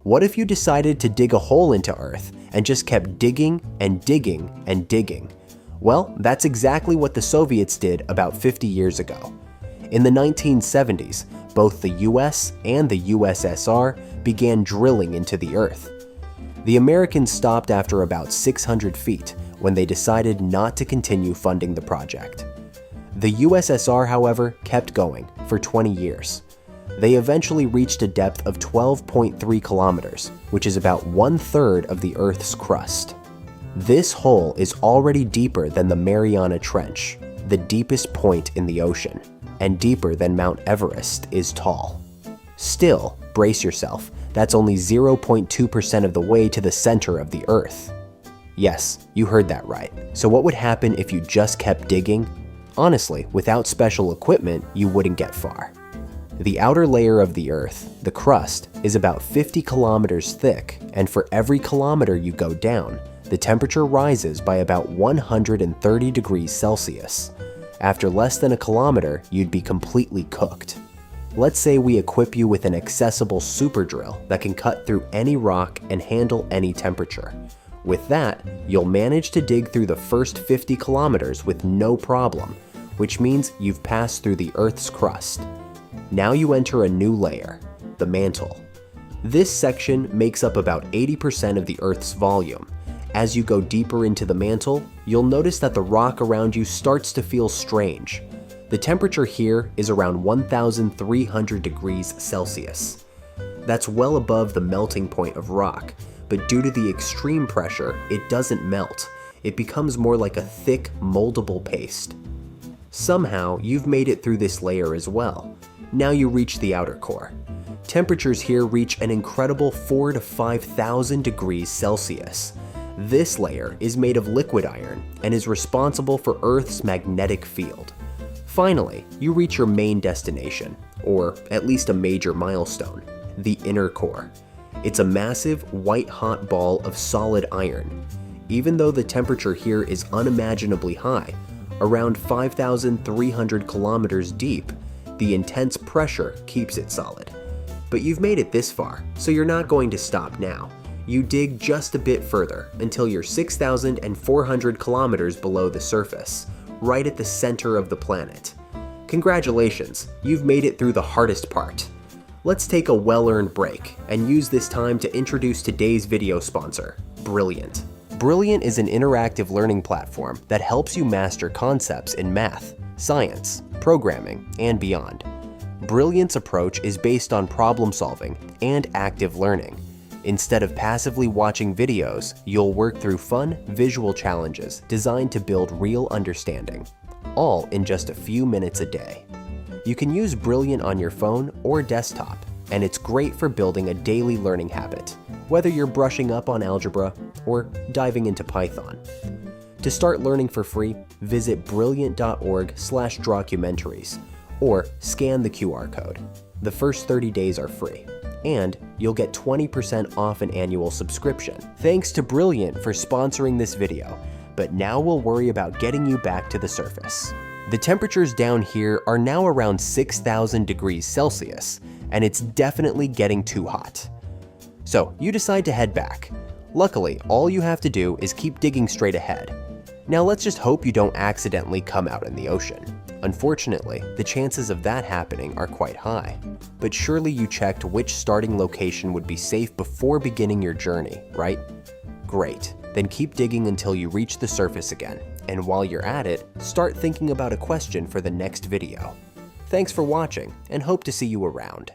What if you decided to dig a hole into Earth and just kept digging and digging and digging? Well, that's exactly what the Soviets did about 50 years ago. In the 1970s, both the US and the USSR began drilling into the Earth. The Americans stopped after about 600 feet when they decided not to continue funding the project. The USSR, however, kept going for 20 years. They eventually reached a depth of 12.3 kilometers, which is about 1/3 of the Earth's crust. This hole is already deeper than the Mariana Trench, the deepest point in the ocean, and deeper than Mount Everest is tall. Still, brace yourself, that's only 0.2% of the way to the center of the Earth. Yes, you heard that right. So what would happen if you just kept digging? Honestly, without special equipment, you wouldn't get far. The outer layer of the Earth, the crust, is about 50 kilometers thick, and for every kilometer you go down, the temperature rises by about 130 degrees Celsius. After less than a kilometer, you'd be completely cooked. Let's say we equip you with an accessible super drill that can cut through any rock and handle any temperature. With that, you'll manage to dig through the first 50 kilometers with no problem, which means you've passed through the Earth's crust. Now you enter a new layer, the mantle. This section makes up about 80% of the Earth's volume. As you go deeper into the mantle, you'll notice that the rock around you starts to feel strange. The temperature here is around 1,300 degrees Celsius. That's well above the melting point of rock, but due to the extreme pressure, it doesn't melt. It becomes more like a thick, moldable paste. Somehow, you've made it through this layer as well. Now you reach the outer core. Temperatures here reach an incredible 4,000 to 5,000 degrees Celsius. This layer is made of liquid iron and is responsible for Earth's magnetic field. Finally, you reach your main destination, or at least a major milestone, the inner core. It's a massive, white-hot ball of solid iron. Even though the temperature here is unimaginably high, around 5,300 kilometers deep, the intense pressure keeps it solid. But you've made it this far, so you're not going to stop now. You dig just a bit further until you're 6,400 kilometers below the surface, right at the center of the planet. Congratulations, you've made it through the hardest part. Let's take a well-earned break and use this time to introduce today's video sponsor, Brilliant. Brilliant is an interactive learning platform that helps you master concepts in math, science, programming, and beyond. Brilliant's approach is based on problem solving and active learning. Instead of passively watching videos, you'll work through fun, visual challenges designed to build real understanding, all in just a few minutes a day. You can use Brilliant on your phone or desktop, and it's great for building a daily learning habit, whether you're brushing up on algebra or diving into Python. To start learning for free, visit brilliant.org/documentaries or scan the QR code. The first 30 days are free, and you'll get 20% off an annual subscription. Thanks to Brilliant for sponsoring this video, but now we'll worry about getting you back to the surface. The temperatures down here are now around 6,000 degrees Celsius, and it's definitely getting too hot. So you decide to head back. Luckily, all you have to do is keep digging straight ahead. Now let's just hope you don't accidentally come out in the ocean. Unfortunately, the chances of that happening are quite high. But surely you checked which starting location would be safe before beginning your journey, right? Great, then keep digging until you reach the surface again. And while you're at it, start thinking about a question for the next video. Thanks for watching, and hope to see you around.